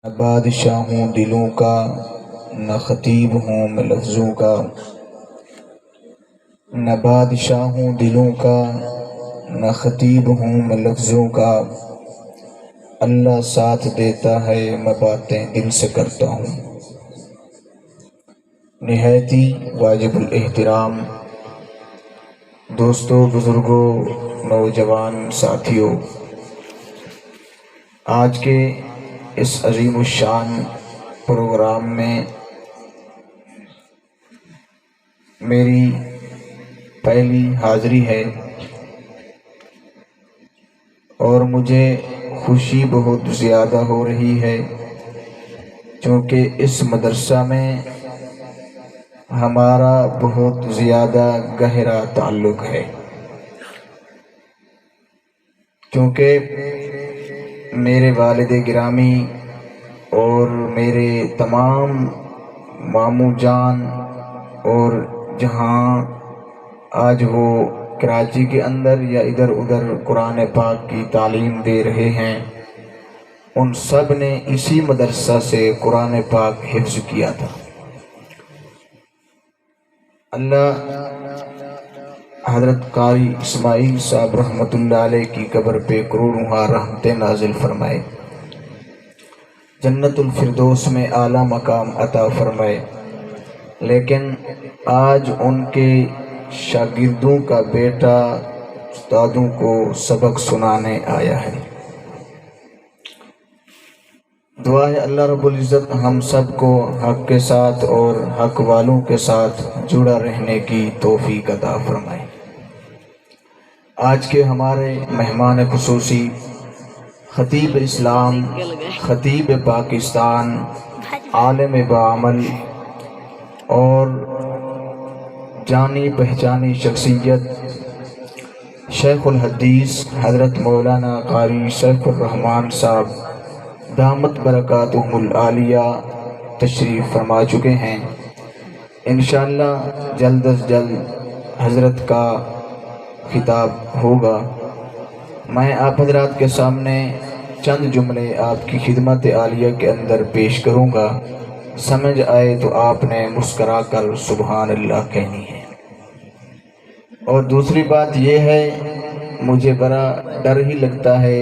نہ بادشاہ ہوں دلوں کا، نہ خطیب ہوں میں لفظوں کا، نہ بادشاہ ہوں دلوں کا، نہ خطیب ہوں میں لفظوں کا، اللہ ساتھ دیتا ہے میں باتیں دل سے کرتا ہوں۔ نہایتی واجب الاحترام دوستوں، بزرگوں، نوجوان ساتھیوں، آج کے اس عظیم الشان پروگرام میں میری پہلی حاضری ہے اور مجھے خوشی بہت زیادہ ہو رہی ہے، چونکہ اس مدرسہ میں ہمارا بہت زیادہ گہرا تعلق ہے، کیونکہ میرے والد گرامی اور میرے تمام ماموں جان اور جہاں آج وہ کراچی کے اندر یا ادھر ادھر قرآن پاک کی تعلیم دے رہے ہیں، ان سب نے اسی مدرسہ سے قرآن پاک حفظ کیا تھا۔ اللہ حضرت قاری اسماعیل صاحب رحمۃ اللہ علیہ کی قبر پہ کروڑوں رحمتیں نازل فرمائے، جنت الفردوس میں اعلیٰ مقام عطا فرمائے۔ لیکن آج ان کے شاگردوں کا بیٹا استادوں کو سبق سنانے آیا ہے۔ دعا ہے اللہ رب العزت ہم سب کو حق کے ساتھ اور حق والوں کے ساتھ جڑا رہنے کی توفیق عطا فرمائے۔ آج کے ہمارے مہمان خصوصی خطیب اسلام، خطیب پاکستان، عالم بعمل اور جانی پہچانی شخصیت شیخ الحدیث حضرت مولانا قاری سیف الرحمن صاحب دامت برکاتہم العالیہ تشریف فرما چکے ہیں۔ انشاءاللہ جلد از جلد حضرت کا خطاب ہوگا۔ میں آپ حضرات کے سامنے چند جملے آپ کی خدمت عالیہ کے اندر پیش کروں گا، سمجھ آئے تو آپ نے مسکرا کر سبحان اللہ کہنی ہے۔ اور دوسری بات یہ ہے، مجھے بڑا ڈر ہی لگتا ہے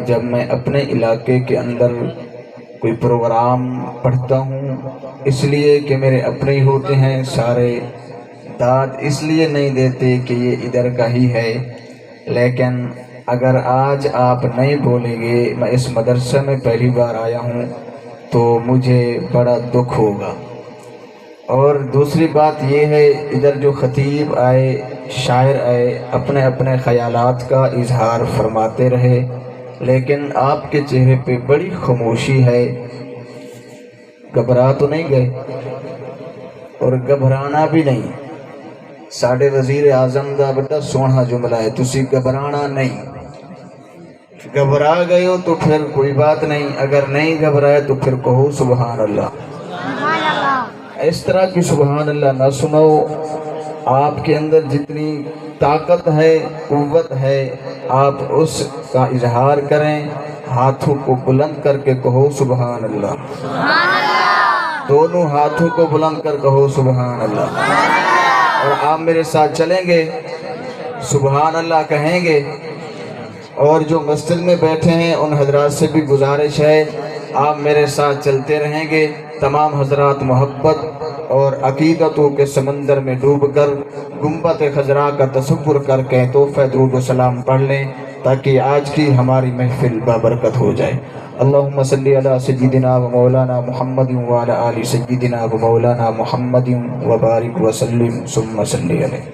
جب میں اپنے علاقے کے اندر کوئی پروگرام پڑھتا ہوں، اس لیے کہ میرے اپنے ہی ہوتے ہیں، سارے داد اس لیے نہیں دیتے کہ یہ ادھر کا ہی ہے، لیکن اگر آج آپ نہیں بولیں گے میں اس مدرسہ میں پہلی بار آیا ہوں تو مجھے بڑا دکھ ہوگا۔ اور دوسری بات یہ ہے، ادھر جو خطیب آئے، شاعر آئے، اپنے اپنے خیالات کا اظہار فرماتے رہے، لیکن آپ کے چہرے پہ بڑی خاموشی ہے۔ گھبرا تو نہیں گئے اور گھبرانا بھی نہیں۔ ساڈے وزیر اعظم دا بڑا سوہنا جملہ ہے، تسی گھبرانا نہیں۔ گھبرا گئے ہو تو پھر کوئی بات نہیں، اگر نہیں گھبرائے تو پھر کہو سبحان اللہ۔ اس طرح کی سبحان اللہ نہ سنو۔ آپ کے اندر جتنی طاقت ہے، قوت ہے، آپ اس کا اظہار کریں، ہاتھوں کو بلند کر کے کہو سبحان اللہ۔ دونوں ہاتھوں کو بلند کر کہو سبحان اللہ۔ اور آپ میرے ساتھ چلیں گے، سبحان اللہ کہیں گے۔ اور جو مسجد میں بیٹھے ہیں ان حضرات سے بھی گزارش ہے، آپ میرے ساتھ چلتے رہیں گے۔ تمام حضرات محبت اور عقیدتوں کے سمندر میں ڈوب کر گنبد خضراء کا تصور کر کے تحفہ درود و سلام پڑھ لیں، تاکہ آج کی ہماری محفل بابرکت ہو جائے۔ اللہم صلی علی سیدنا و مولانا محمد وعلی آل سیدنا و مولانا محمد وبارک وسلم ثم صلی علیہ۔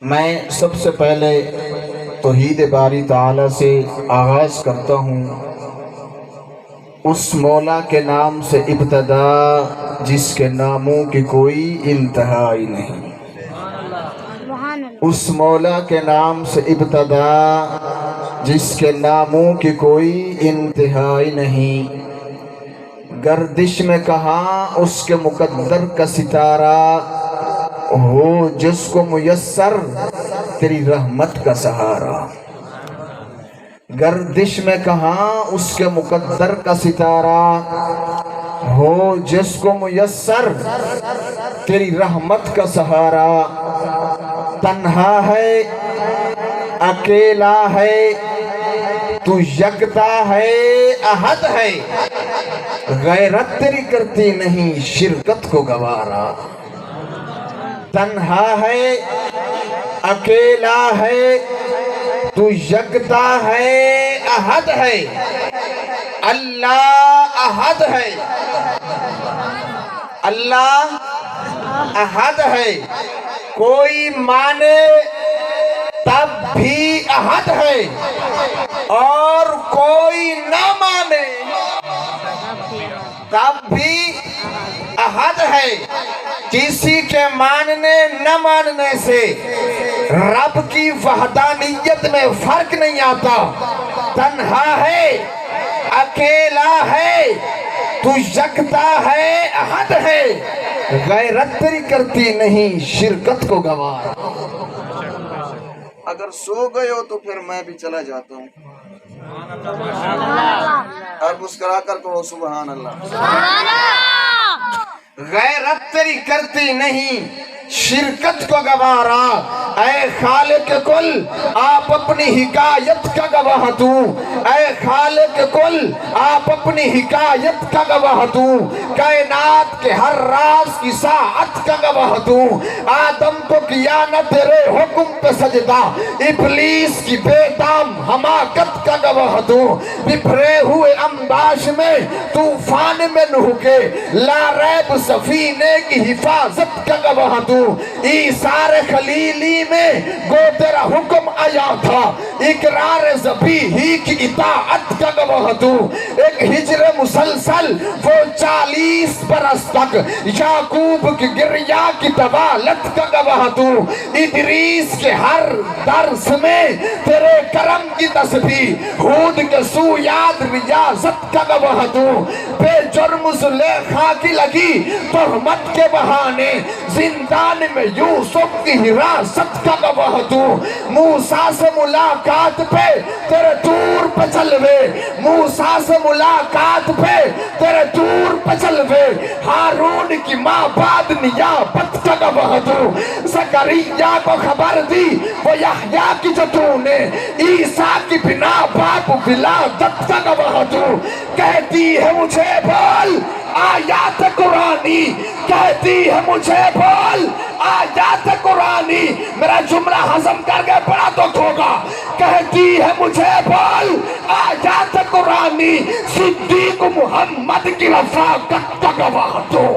میں سب سے پہلے توحید باری تعالیٰ سے آغاز کرتا ہوں، اس مولا کے نام سے ابتدا جس کے ناموں کی کوئی انتہائی نہیں۔ اس مولا کے نام سے ابتدا جس کے ناموں کی کوئی انتہائی نہیں۔ گردش میں کہاں اس کے مقدر کا ستارہ، ہو جس کو میسر تیری رحمت کا سہارا۔ گردش میں کہاں اس کے مقدر کا ستارہ، ہو جس کو میسر تیری رحمت کا سہارا، تنہا ہے اکیلا ہے تو یکتا ہے احد ہے، غیرت تیری کرتی نہیں شرکت کو گوارا، تنہا ہے اکیلا ہے تو یکتا ہے احد ہے، اللہ احد ہے، اللہ احد ہے، کوئی مانے تب بھی احد ہے اور کوئی نہ مانے تب بھی احد ہے، کسی کے ماننے نہ ماننے سے رب کی وحدانیت میں فرق نہیں آتا، تنہا ہے اکیلا ہے تو یکتا ہے احد ہے، غیرت تیری کرتی نہیں شرکت کو گوارا۔ اگر سو گئے ہو تو پھر میں بھی چلا جاتا ہوں، اور مسکرا کر کہو سبحان اللہ۔ غیرت تیری کرتی نہیں شرکت کو گوارا، اے خالق کل آپ اپنی حکایت کا گواہ دوں، اے خالق کل آپ اپنی حکایت کا گواہ دوں، کائنات کے ہر راز کی ساعت کا گواہ دوں، آدم کو کیا نہ تیرے حکم پہ سجدہ، ابلیس کی بے دام حماقت کا گواہ دوں، بکھرے ہوئے امباش میں طوفان میں نوح کے لا ریب سفینے کی حفاظت کا گواہ دوں، ایثار خلیلی میں گو تیرا حکم آیا تھا، اقرار ذبیحی کی اطاعت کا گواہ دوں، ایک ہجر مسلسل وہ 40 برس تک یعقوب کی گریہ کی طوالت کا گواہ دوں، ادریس کے ہر درس میں تیرے کرم کی تسبیح، ہود کے سو یاد ریاضت کا گواہ دوں، بے جرم زلیخا کی لگی تہمت کے بہانے زندان میں یوسف کی حراست کا گواہ دوں، موسیٰ سے ملاقات پہ تیرے دور پہ چلوے، موسیٰ سے ملاقات پہ تیرے دور پہ چلوے، ہارون کی ماں بعد نیابت کا گواہ دوں، زکریا کو خبر دی وہ یحییٰ کی جو تو نے، عیسیٰ کی بنا باپ ولادت کا گواہ دوں، کہتی ہے مجھے بول آیات قرآنی، کہتی ہے مجھے بول آیات قرآنی، میرا جملہ ہضم کر کے پڑھا تو ہوگا، کہتی ہے مجھے بول آیات قرآنی، صدیق محمد کی رفاقت کا گواہ دو۔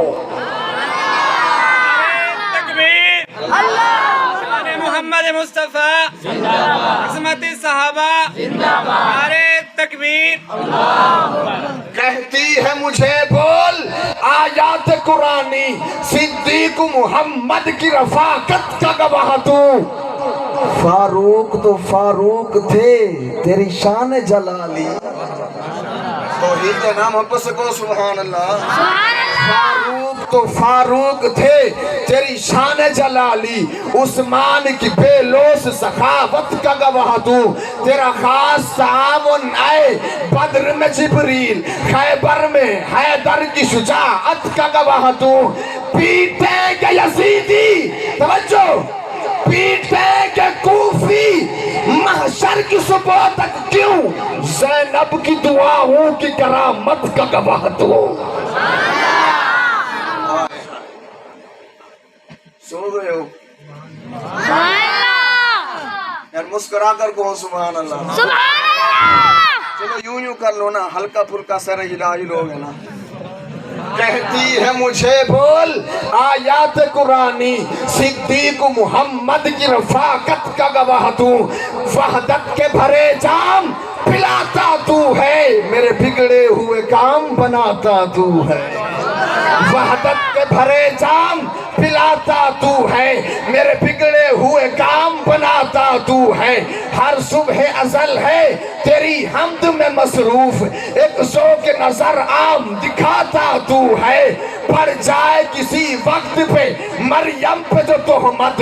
تکبیر شان محمد مصطفیٰ، عظمت صحابہ، نعرہ تکبیر، کہتی ہے مجھے بول آیات قرآنی، صدیق محمد کی رفاقت کا گواہ دوں، فاروق تو فاروق تھے تیری شان جلالی، توحید کے نام حق سے کو سبحان اللہ، فاروق تو فاروق تھے تیری شان جلالی، عثمان کی بے لوث سخاوت کا گواہ دوں، تیرا خاص تعاون آئے بدر میں جبریل، خیبر میں حیدر کی شجاعت کا گواہ دوں، پیٹیں گے یزیدی، توجہ، پیٹیں گے کوفی، محشر کی صبح تک کیوں، زینب کی دعاؤں کی کرامت کا گواہ دوں۔ سو گئے ہو یار، مسکرا کر کہو سبحان اللہ۔ چلو یوں کر لو نا، ہلکا پھلکا سر ہلا ہی لوگ ہے نا۔ کہتی ہے مجھے بول آیات قرآنی، صدیق محمد کی رفاقت کا گواہ دوں، وحدت کے بھرے جام پلاتا تو ہے، میرے بگڑے ہوئے کام بناتا تو ہے، وحدت کے بھرے جام پلاتا تو ہے، میرے بگڑے ہوئے کام بناتا تو ہے، ہر صبح ازل ہے تیری حمد میں مصروف، ایک ذوق نظر عام دکھاتا تو ہے، پڑ جائے کسی وقت پہ مریم پہ جو تہمت،